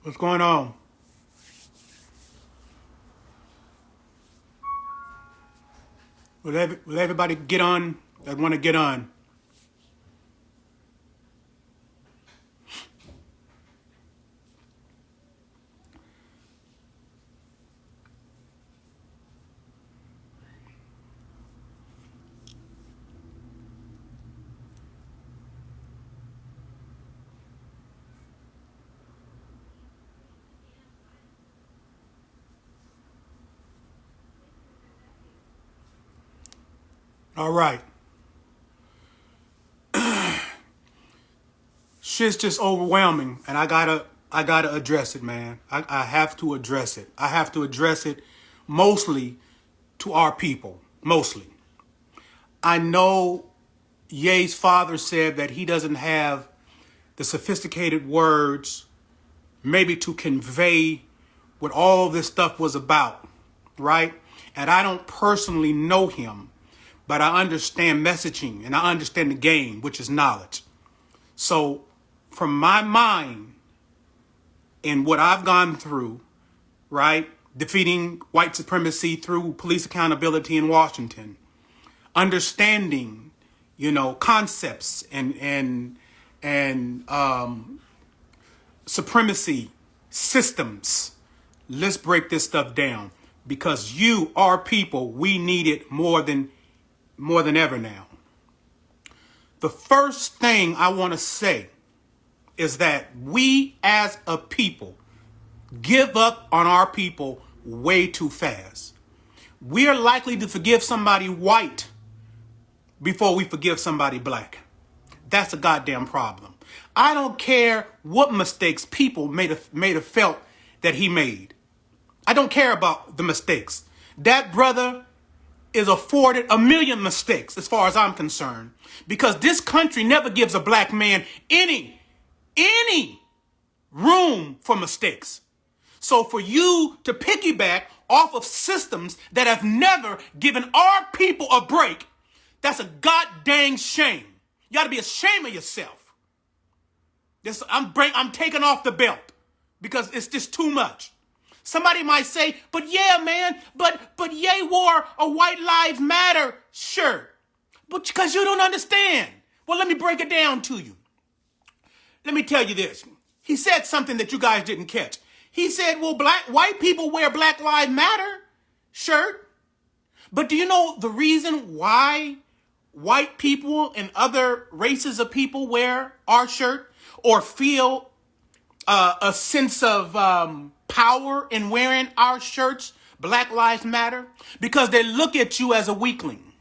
What's going on? Will everybody get on that want to get on? All right. Shit's just overwhelming, and I gotta address it, man. I have to address it. I have to address it mostly to our people. Mostly. I know Ye's father said that he doesn't have the sophisticated words maybe to convey what all this stuff was about, right? And I don't personally know him, but I understand messaging and I understand the game, which is knowledge. So from my mind and what I've gone through, right? Defeating white supremacy through police accountability in Washington, understanding, concepts and supremacy systems. Let's break this stuff down because you, our people, we need it more than ever now. The first thing I want to say is that we as a people give up on our people way too fast. We are likely to forgive somebody white before we forgive somebody black. That's a goddamn problem. I don't care what mistakes people may have felt that he made. I don't care about the mistakes. That brother is afforded a million mistakes as far as I'm concerned, because this country never gives a black man any room for mistakes. So for you to piggyback off of systems that have never given our people a break, that's a goddamn shame. You ought to be ashamed of yourself. I'm taking off the belt because it's just too much. Somebody might say, but yeah, man, but Ye wore a White Lives Matter shirt. But because you don't understand. Well, let me break it down to you. Let me tell you this. He said something that you guys didn't catch. He said, well, white people wear Black Lives Matter shirt. But do you know the reason why white people and other races of people wear our shirt or feel a sense of power in wearing our shirts, Black Lives Matter? Because they look at you as a weakling.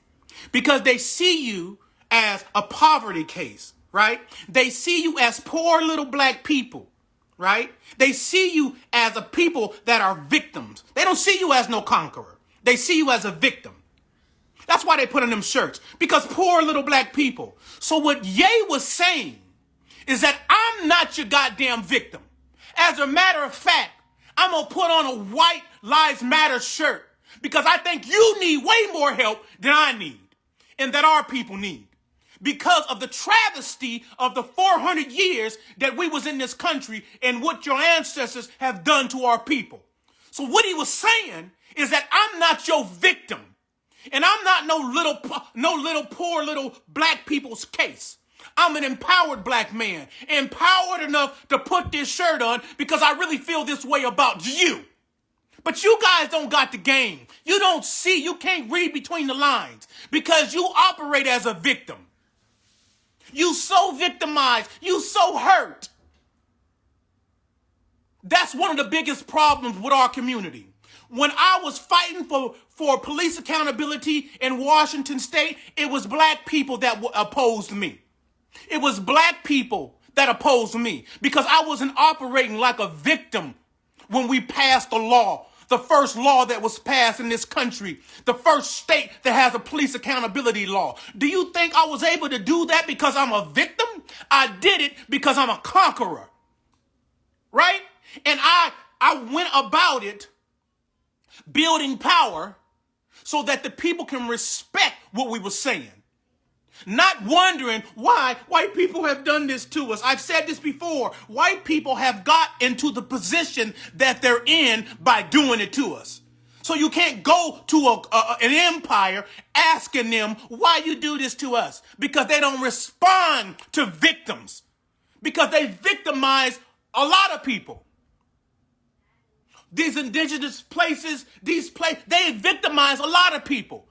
Because they see you as a poverty case, right? They see you as poor little black people, right? They see you as a people that are victims. They don't see you as no conqueror. They see you as a victim. That's why they put on them shirts, because poor little black people. So what Ye was saying is that I'm not your goddamn victim. As a matter of fact, I'm going to put on a White Lives Matter shirt because I think you need way more help than I need and that our people need, because of the travesty of the 400 years that we was in this country and what your ancestors have done to our people. So what he was saying is that I'm not your victim. And I'm not no little poor little black people's case. I'm an empowered black man, empowered enough to put this shirt on because I really feel this way about you. But you guys don't got the game. You don't see, you can't read between the lines because you operate as a victim. You so victimized, you so hurt. That's one of the biggest problems with our community. When I was fighting for police accountability in Washington State, it was black people that opposed me. It was black people that opposed me because I wasn't operating like a victim when we passed the law, the first law that was passed in this country, the first state that has a police accountability law. Do you think I was able to do that because I'm a victim? I did it because I'm a conqueror, right? And I went about it building power so that the people can respect what we were saying. Not wondering why white people have done this to us. I've said this before. White people have got into the position that they're in by doing it to us. So you can't go to an empire asking them why you do this to us, because they don't respond to victims, because they victimize a lot of people. These indigenous places, they victimize a lot of people.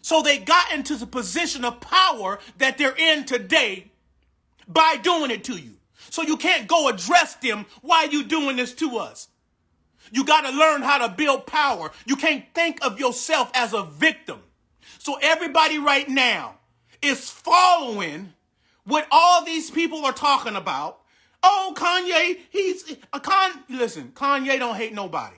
So they got into the position of power that they're in today by doing it to you. So you can't go address them, why you doing this to us? You got to learn how to build power. You can't think of yourself as a victim. So everybody right now is following what all these people are talking about. Oh, Kanye, listen, Kanye don't hate nobody.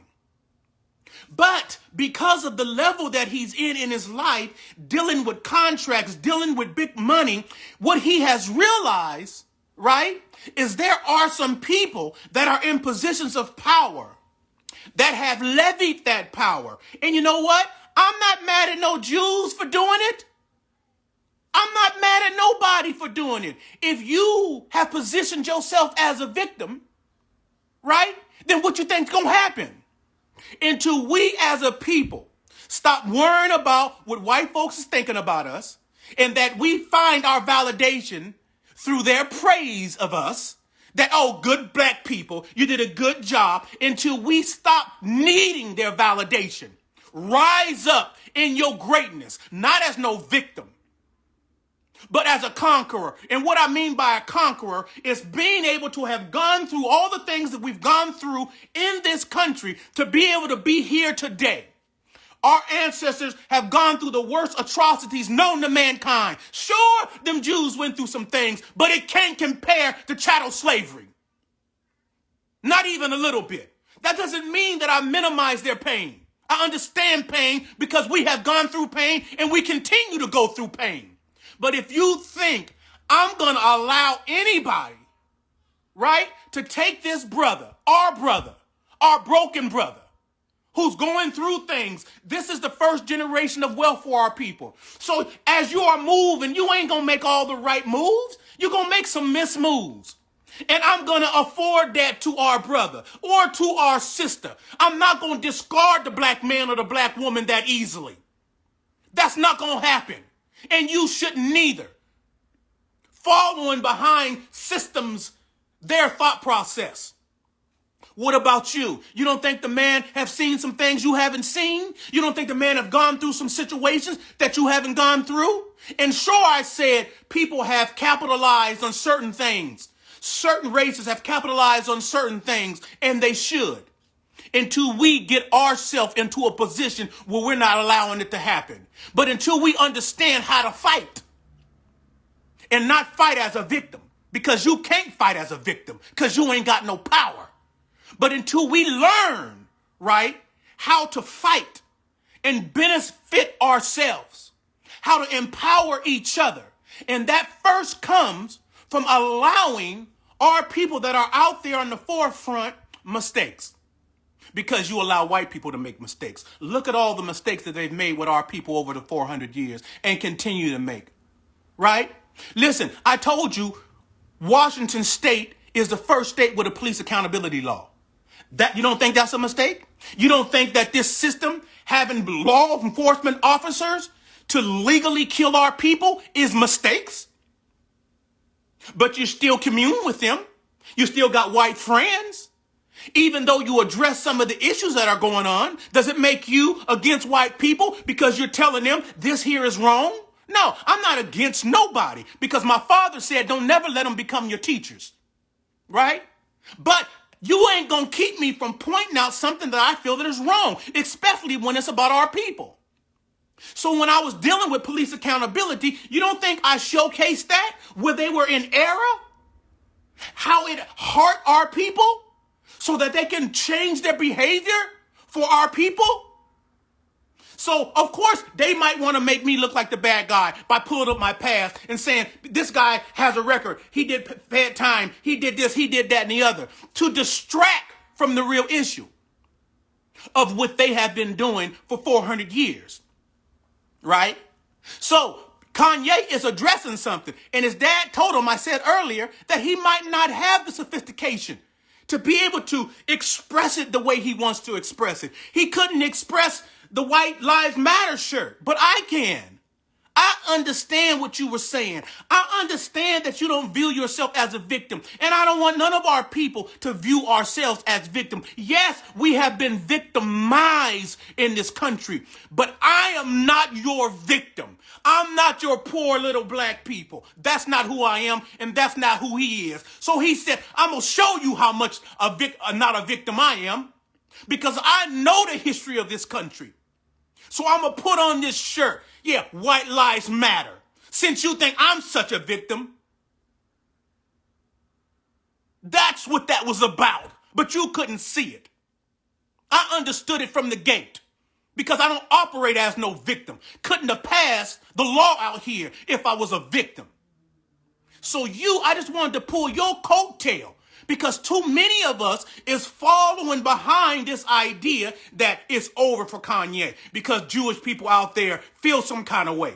But because of the level that he's in his life, dealing with contracts, dealing with big money, what he has realized, right, is there are some people that are in positions of power that have levied that power. And you know what? I'm not mad at no Jews for doing it. I'm not mad at nobody for doing it. If you have positioned yourself as a victim, right, then what you think's going to happen? Until we as a people stop worrying about what white folks is thinking about us, and that we find our validation through their praise of us, that, oh, good black people, you did a good job, until we stop needing their validation. Rise up in your greatness, not as no victim, but as a conqueror. And what I mean by a conqueror is being able to have gone through all the things that we've gone through in this country to be able to be here today. Our ancestors have gone through the worst atrocities known to mankind. Sure, them Jews went through some things, but it can't compare to chattel slavery. Not even a little bit. That doesn't mean that I minimize their pain. I understand pain because we have gone through pain and we continue to go through pain. But if you think I'm going to allow anybody, right, to take this brother, our broken brother, who's going through things, this is the first generation of wealth for our people. So as you are moving, you ain't going to make all the right moves. You're going to make some missed moves. And I'm going to afford that to our brother or to our sister. I'm not going to discard the black man or the black woman that easily. That's not going to happen. And you shouldn't neither. Following behind systems, their thought process. What about you? You don't think the man have seen some things you haven't seen? You don't think the man have gone through some situations that you haven't gone through? And sure, I said people have capitalized on certain things. Certain races have capitalized on certain things, and they should. Until we get ourselves into a position where we're not allowing it to happen. But until we understand how to fight and not fight as a victim, because you can't fight as a victim because you ain't got no power. But until we learn, right, how to fight and benefit ourselves, how to empower each other. And that first comes from allowing our people that are out there on the forefront mistakes. Because you allow white people to make mistakes. Look at all the mistakes that they've made with our people over the 400 years and continue to make. Right? Listen, I told you Washington State is the first state with a police accountability law. That you don't think that's a mistake? You don't think that this system, having law enforcement officers to legally kill our people, is mistakes? But you still commune with them. You still got white friends. Even though you address some of the issues that are going on, does it make you against white people because you're telling them this here is wrong? No, I'm not against nobody because my father said don't never let them become your teachers. Right? But you ain't going to keep me from pointing out something that I feel that is wrong, especially when it's about our people. So when I was dealing with police accountability, you don't think I showcased that where they were in error? How it hurt our people so that they can change their behavior for our people? So, of course, they might want to make me look like the bad guy by pulling up my past and saying, this guy has a record. He did bad time. He did this. He did that and the other. To distract from the real issue of what they have been doing for 400 years. Right? So, Kanye is addressing something. And his dad told him, I said earlier, that he might not have the sophistication to be able to express it the way he wants to express it. He couldn't express the White Lives Matter shirt, but I can. I understand what you were saying. I understand that you don't view yourself as a victim. And I don't want none of our people to view ourselves as victims. Yes, we have been victimized in this country, but I am not your victim. I'm not your poor little black people. That's not who I am, and that's not who he is. So he said, I'm going to show you how much not a victim I am, because I know the history of this country. So I'm going to put on this shirt. Yeah, White Lives Matter. Since you think I'm such a victim, that's what that was about. But you couldn't see it. I understood it from the gate because I don't operate as no victim. Couldn't have passed the law out here if I was a victim. So I just wanted to pull your coattail, because too many of us is following behind this idea that it's over for Kanye because Jewish people out there feel some kind of way.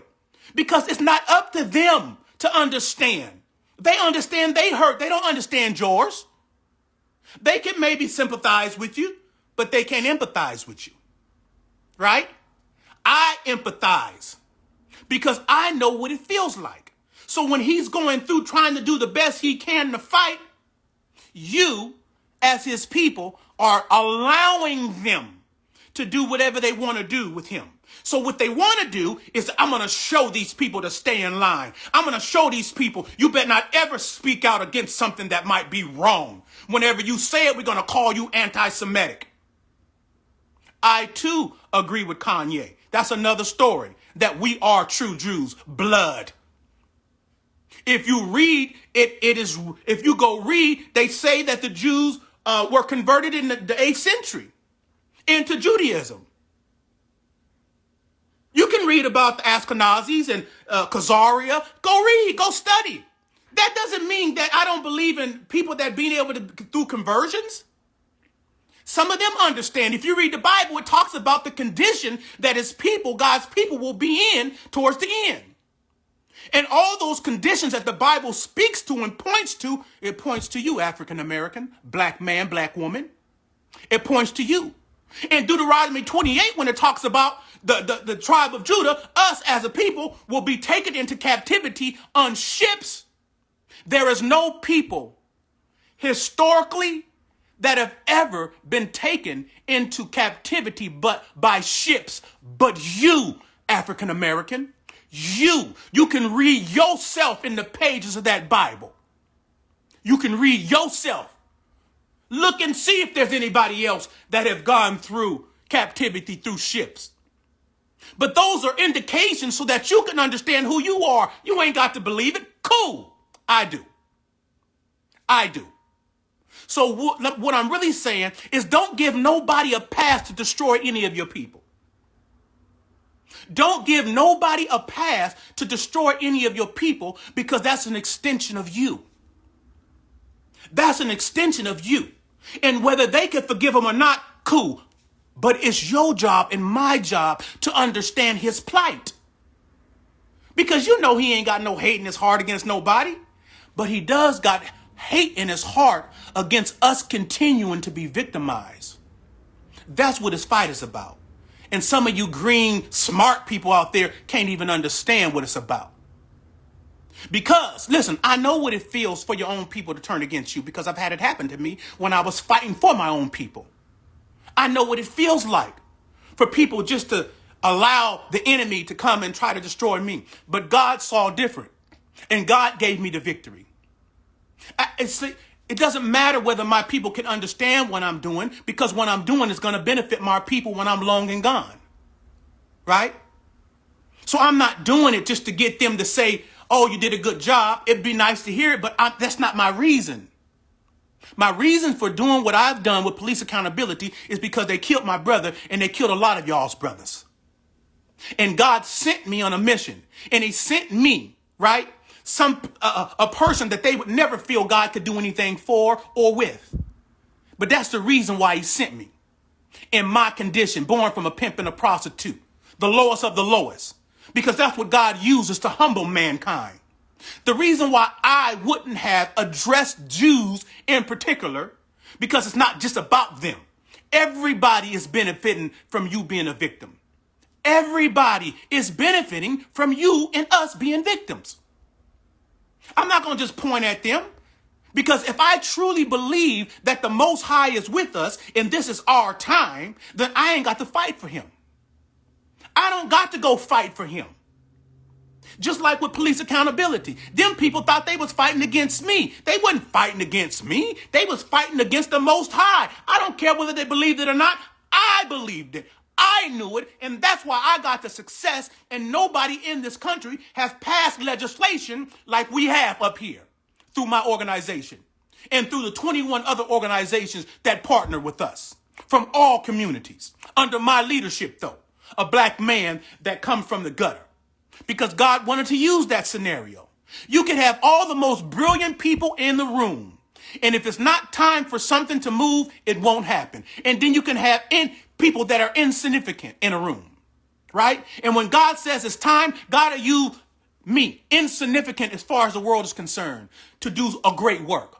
Because it's not up to them to understand. They understand they hurt. They don't understand yours. They can maybe sympathize with you, but they can't empathize with you. Right? I empathize because I know what it feels like. So when he's going through trying to do the best he can to fight, you, as his people, are allowing them to do whatever they want to do with him. So what they want to do is, I'm going to show these people to stay in line. I'm going to show these people, you better not ever speak out against something that might be wrong. Whenever you say it, we're going to call you anti-Semitic. I, too, agree with Kanye. That's another story, that we are true Jews, blood. If you read, if you go read, they say that the Jews were converted in the 8th century into Judaism. You can read about the Ashkenazis and Khazaria. Go read, go study. That doesn't mean that I don't believe in people that being able to do conversions. Some of them understand. If you read the Bible, it talks about the condition that his people, God's people, will be in towards the end. And all those conditions that the Bible speaks to and points to, it points to you, African American, black man, black woman. It points to you. In Deuteronomy 28, when it talks about the tribe of Judah, us as a people will be taken into captivity on ships. There is no people historically that have ever been taken into captivity but by ships. But you, African American, you can read yourself in the pages of that Bible. You can read yourself. Look and see if there's anybody else that have gone through captivity through ships. But those are indications so that you can understand who you are. You ain't got to believe it. Cool. I do. So what I'm really saying is, don't give nobody a pass to destroy any of your people. Don't give nobody a pass to destroy any of your people, because that's an extension of you. That's an extension of you. And whether they can forgive him or not, cool. But it's your job and my job to understand his plight. Because you know he ain't got no hate in his heart against nobody. But he does got hate in his heart against us continuing to be victimized. That's what his fight is about. And some of you green, smart people out there can't even understand what it's about. Because, listen, I know what it feels for your own people to turn against you, because I've had it happen to me when I was fighting for my own people. I know what it feels like for people just to allow the enemy to come and try to destroy me. But God saw different, and God gave me the victory. It doesn't matter whether my people can understand what I'm doing, because what I'm doing is going to benefit my people when I'm long and gone. Right? So I'm not doing it just to get them to say, oh, you did a good job. It'd be nice to hear it, but that's not my reason. My reason for doing what I've done with police accountability is because they killed my brother, and they killed a lot of y'all's brothers. And God sent me on a mission, and he sent me, right? A person that they would never feel God could do anything for or with. But that's the reason why he sent me. In my condition, born from a pimp and a prostitute, the lowest of the lowest. because that's what God uses to humble mankind. The reason why I wouldn't have addressed Jews in particular, because it's not just about them. Everybody is benefiting from you being a victim. Everybody is benefiting from you and us being victims. I'm not going to just point at them, because if I truly believe that the Most High is with us and this is our time, then I ain't got to fight for him. I don't got to go fight for him. Just like with police accountability. Them people thought they was fighting against me. They wasn't fighting against me. They was fighting against the Most High. I don't care whether they believed it or not. I believed it. I knew it. And that's why I got the success. And nobody in this country has passed legislation like we have up here through my organization and through the 21 other organizations that partner with us from all communities under my leadership, though, a black man that comes from the gutter. Because God wanted to use that scenario. You can have all the most brilliant people in the room. And if it's not time for something to move, it won't happen. And then you can have people that are insignificant in a room. Right? And when God says it's time, God will use me, insignificant as far as the world is concerned, to do a great work.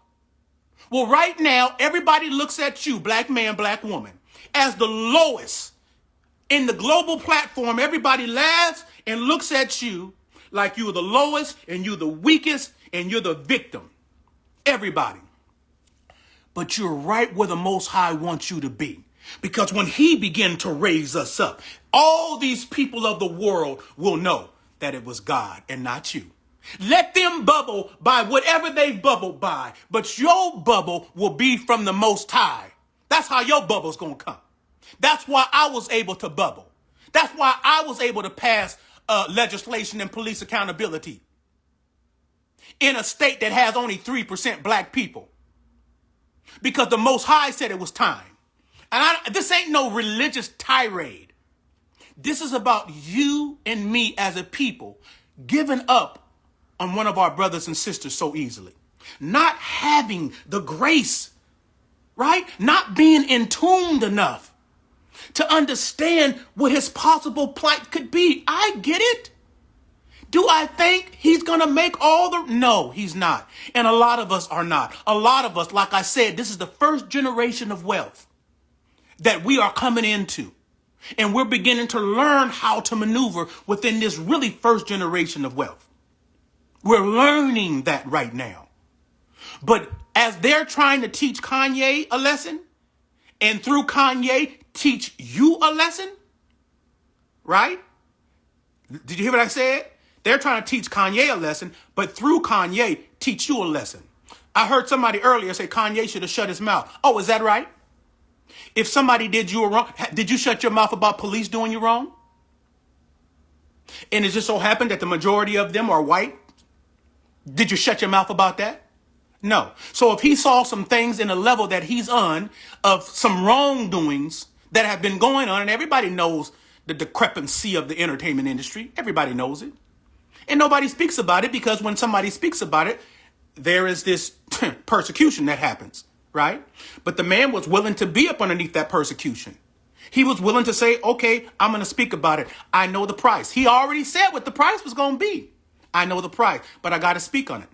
Well, right now, everybody looks at you, black man, black woman, as the lowest in the global platform. Everybody laughs and looks at you like you're the lowest and you're the weakest and you're the victim. Everybody. But you're right where the Most High wants you to be. Because when he began to raise us up, all these people of the world will know that it was God and not you. Let them bubble by whatever they've bubbled by, but your bubble will be from the Most High. That's how your bubble's going to come. That's why I was able to bubble. That's why I was able to pass legislation and police accountability in a state that has only 3% black people. Because the Most High said it was time. And this ain't no religious tirade. This is about you and me as a people giving up on one of our brothers and sisters so easily. Not having the grace, right? Not being in tuned enough to understand what his possible plight could be. I get it. Do I think he's going to make all the... No, he's not. And a lot of us are not. A lot of us, like I said, this is the first generation of wealth that we are coming into. And we're beginning to learn how to maneuver within this really first generation of wealth. We're learning that right now. But as they're trying to teach Kanye a lesson, and through Kanye teach you a lesson, right? Did you hear what I said? They're trying to teach Kanye a lesson, but through Kanye teach you a lesson. I heard somebody earlier say Kanye should have shut his mouth. Oh, is that right? If somebody did you wrong, did you shut your mouth about police doing you wrong? And it just so happened that the majority of them are white. Did you shut your mouth about that? No. So if he saw some things in a level that he's on of some wrongdoings that have been going on, and everybody knows the decrepancy of the entertainment industry. Everybody knows it. And nobody speaks about it because when somebody speaks about it, there is this persecution that happens, right? But the man was willing to be up underneath that persecution. He was willing to say, okay, I'm going to speak about it. I know the price. He already said what the price was going to be. I know the price, but I got to speak on it.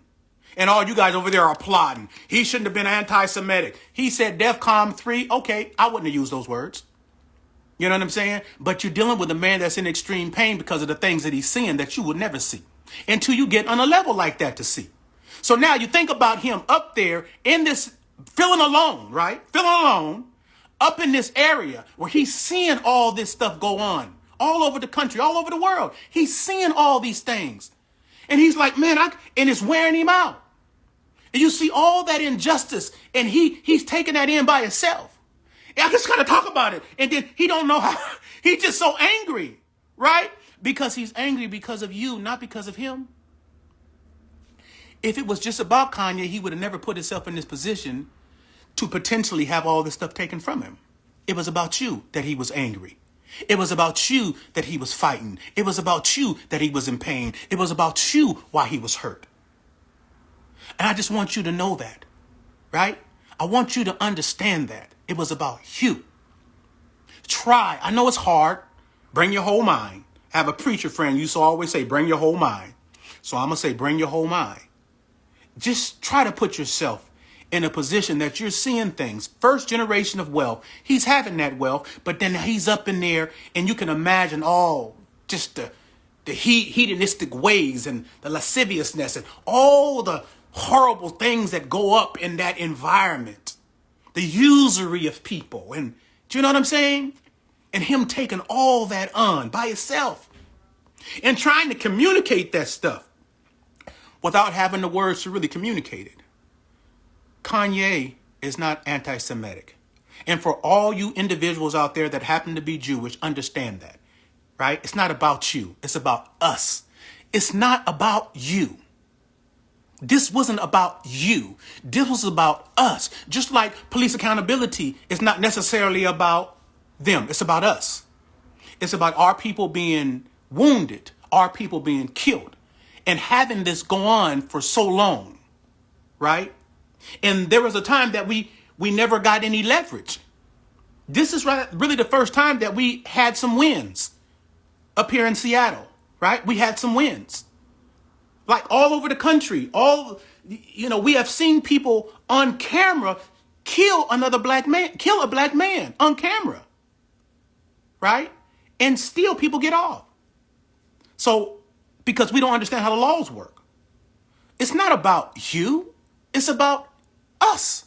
And all you guys over there are applauding. He shouldn't have been anti-Semitic. He said DEFCON 3. Okay, I wouldn't have used those words. You know what I'm saying? But you're dealing with a man that's in extreme pain because of the things that he's seeing that you would never see until you get on a level like that to see. So now you think about him up there in this, feeling alone, right? Feeling alone up in this area where he's seeing all this stuff go on all over the country, all over the world. He's seeing all these things. And he's like, man, and it's wearing him out. And you see all that injustice and he's taking that in by himself. I just got to talk about it. And then he don't know how. He's just so angry, right? Because he's angry because of you, not because of him. If it was just about Kanye, he would have never put himself in this position to potentially have all this stuff taken from him. It was about you that he was angry. It was about you that he was fighting. It was about you that he was in pain. It was about you why he was hurt. And I just want you to know that, right? I want you to understand that. It was about you. Try. I know it's hard. Bring your whole mind. Have a preacher friend used to always say, bring your whole mind. So I'm going to say, bring your whole mind. Just try to put yourself in a position that you're seeing things. First generation of wealth. He's having that wealth, but then he's up in there and you can imagine all just the hedonistic ways and the lasciviousness and all the horrible things that go up in that environment. The usury of people. And do you know what I'm saying? And him taking all that on by himself and trying to communicate that stuff without having the words to really communicate it. Kanye is not anti-Semitic. And for all you individuals out there that happen to be Jewish, understand that, right? It's not about you. It's about us. It's not about you. This wasn't about you. This was about us. Just like police accountability is not necessarily about them. It's about us. It's about our people being wounded, our people being killed, and having this go on for so long, right? And there was a time that we never got any leverage. This is really the first time that we had some wins up here in Seattle, right? We had some wins. Like all over the country, we have seen people on camera kill a black man on camera, right? And still people get off. So, because we don't understand how the laws work. It's not about you, it's about us.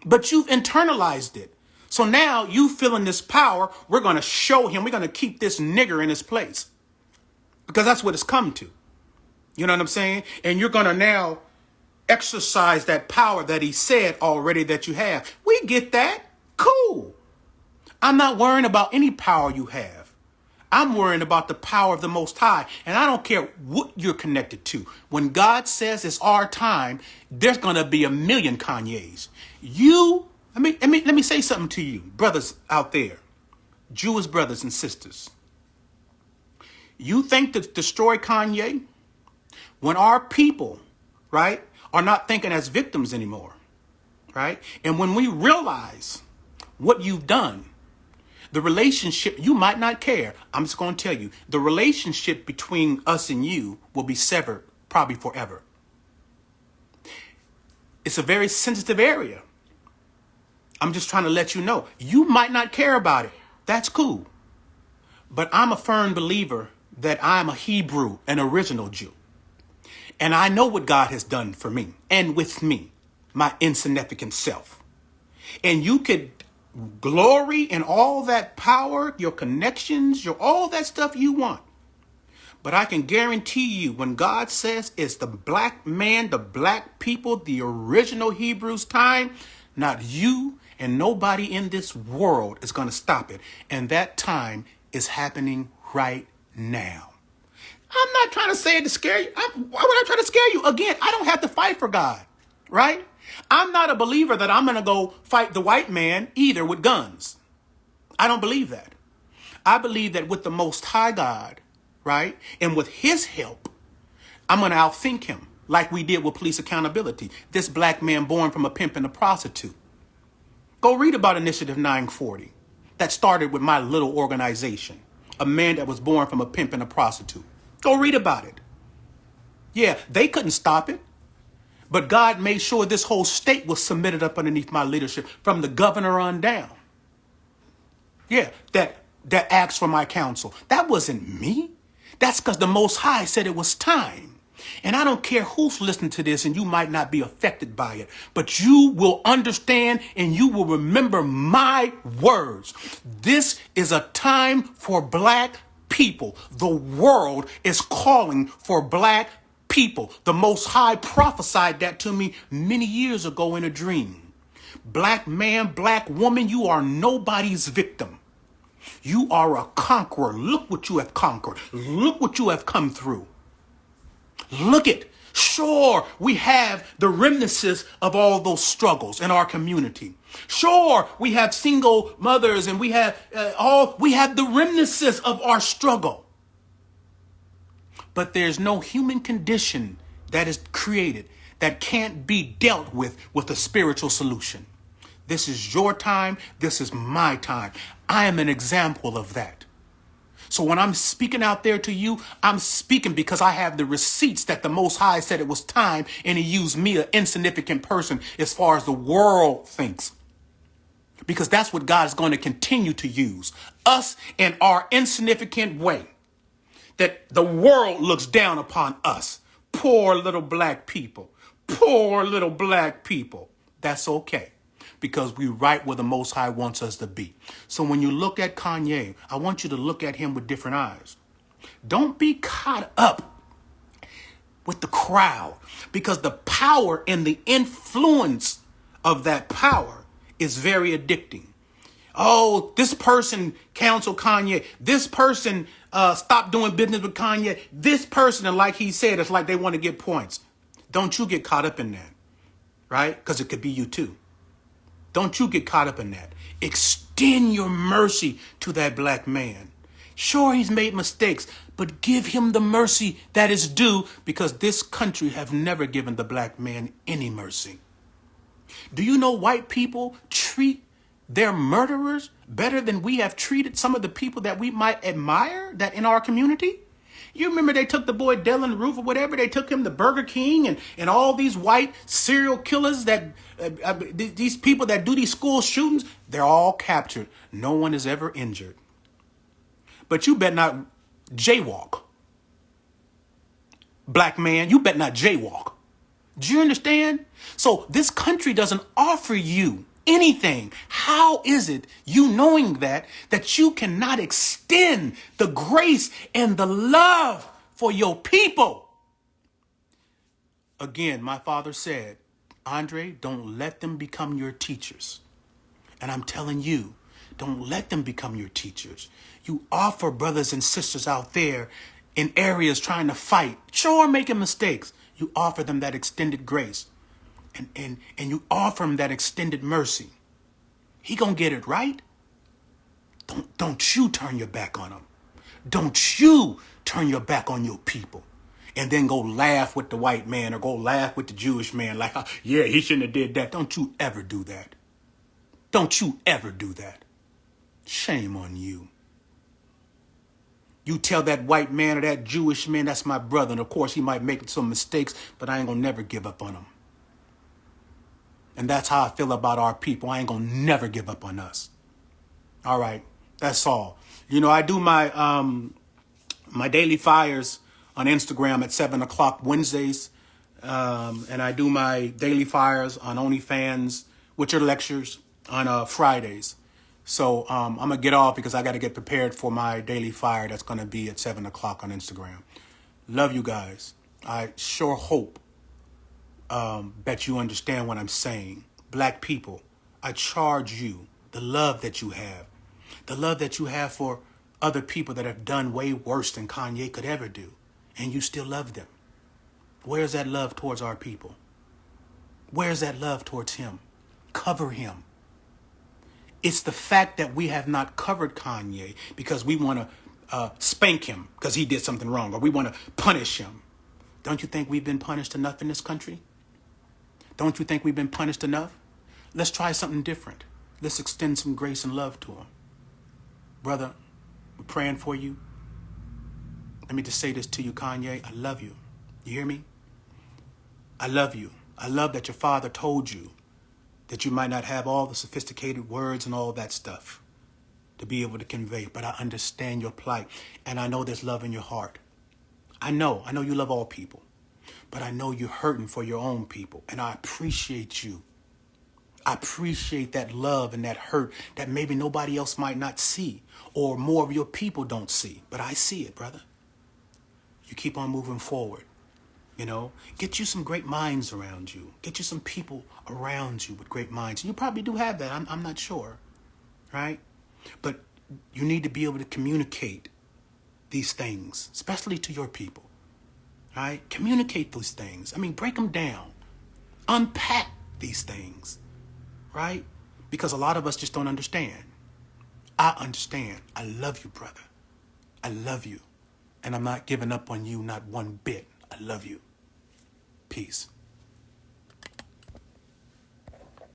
But you've internalized it. So now you feeling this power, we're going to show him, we're going to keep this nigger in his place. Because that's what it's come to. You know what I'm saying? And you're going to now exercise that power that he said already that you have. We get that. Cool. I'm not worrying about any power you have. I'm worrying about the power of the Most High. And I don't care what you're connected to. When God says it's our time, there's going to be a million Kanyes. Let me say something to you, brothers out there, Jewish brothers and sisters. You think to destroy Kanye? When our people, right, are not thinking as victims anymore, right? And when we realize what you've done, the relationship, you might not care. I'm just going to tell you, the relationship between us and you will be severed probably forever. It's a very sensitive area. I'm just trying to let you know. You might not care about it. That's cool. But I'm a firm believer that I'm a Hebrew, an original Jew. And I know what God has done for me and with me, my insignificant self. And you could glory in all that power, your connections, all that stuff you want. But I can guarantee you when God says it's the black man, the black people, the original Hebrews time, not you and nobody in this world is going to stop it. And that time is happening right now. I'm not trying to say it to scare you. Why would I try to scare you? Again, I don't have to fight for God, right? I'm not a believer that I'm going to go fight the white man either with guns. I don't believe that. I believe that with the Most High God, right, and with his help, I'm going to outthink him like we did with police accountability. This black man born from a pimp and a prostitute. Go read about Initiative 940 that started with my little organization. A man that was born from a pimp and a prostitute. Go read about it. Yeah, they couldn't stop it. But God made sure this whole state was submitted up underneath my leadership from the governor on down. Yeah, that asked for my counsel. That wasn't me. That's because the Most High said it was time. And I don't care who's listening to this and you might not be affected by it, but you will understand and you will remember my words. This is a time for black people. The world is calling for black people. The Most High prophesied that to me many years ago in a dream. Black man, black woman, you are nobody's victim. You are a conqueror. Look what you have conquered. Look what you have come through. Look it. Sure, we have the remnants of all those struggles in our community. Sure, we have single mothers and we have the remnants of our struggle. But there's no human condition that is created that can't be dealt with a spiritual solution. This is your time. This is my time. I am an example of that. So when I'm speaking out there to you, I'm speaking because I have the receipts that the Most High said it was time, and he used me, an insignificant person, as far as the world thinks. Because that's what God is going to continue to use. Us in our insignificant way. That the world looks down upon us. Poor little black people. Poor little black people. That's okay. Because we're right where the Most High wants us to be. So when you look at Kanye, I want you to look at him with different eyes. Don't be caught up with the crowd. Because the power and the influence of that power is very addicting. Oh, this person counseled Kanye. This person stopped doing business with Kanye. This person, and like he said, it's like they want to get points. Don't you get caught up in that, right? Because it could be you too. Don't you get caught up in that. Extend your mercy to that black man. Sure, he's made mistakes, but give him the mercy that is due, because this country have never given the black man any mercy. Do you know white people treat their murderers better than we have treated some of the people that we might admire that in our community? You remember they took the boy Dylan Roof or whatever, they took him to Burger King, and all these white serial killers that, these people that do these school shootings, they're all captured. No one is ever injured. But you better not jaywalk. Black man, you better not jaywalk. Do you understand? So this country doesn't offer you anything. How is it, you knowing that you cannot extend the grace and the love for your people? Again, my father said, Andre, don't let them become your teachers. And I'm telling you, don't let them become your teachers. You offer brothers and sisters out there in areas trying to fight, sure, making mistakes. You offer them that extended grace. And you offer him that extended mercy. He gonna get it right. Don't you turn your back on him. Don't you turn your back on your people and then go laugh with the white man or go laugh with the Jewish man like, yeah, he shouldn't have did that. Don't you ever do that. Don't you ever do that. Shame on you. You tell that white man or that Jewish man, that's my brother. And of course, he might make some mistakes, but I ain't gonna never give up on him. And that's how I feel about our people. I ain't gonna never give up on us. All right, that's all. You know, I do my my daily fires on Instagram at 7 o'clock Wednesdays. And I do my daily fires on OnlyFans, which are lectures, on Fridays. So I'm going to get off because I got to get prepared for my daily fire that's going to be at 7 o'clock on Instagram. Love you guys. I sure hope that you understand what I'm saying. Black people, I charge you the love that you have. The love that you have for other people that have done way worse than Kanye could ever do. And you still love them. Where's that love towards our people? Where's that love towards him? Cover him. It's the fact that we have not covered Kanye because we want to spank him because he did something wrong, or we want to punish him. Don't you think we've been punished enough in this country? Don't you think we've been punished enough? Let's try something different. Let's extend some grace and love to him. Brother, we're praying for you. Let me just say this to you, Kanye. I love you. You hear me? I love you. I love that your father told you that you might not have all the sophisticated words and all that stuff to be able to convey, but I understand your plight, and I know there's love in your heart. I know you love all people, but I know you're hurting for your own people, and I appreciate you. I appreciate that love and that hurt that maybe nobody else might not see, or more of your people don't see, but I see it, brother. You keep on moving forward. You know, get you some great minds around you. Get you some people around you with great minds. And you probably do have that. I'm not sure, right? But you need to be able to communicate these things, especially to your people, right? Communicate those things. I mean, break them down. Unpack these things, right? Because a lot of us just don't understand. I understand. I love you, brother. I love you. And I'm not giving up on you, not one bit. I love you. Peace.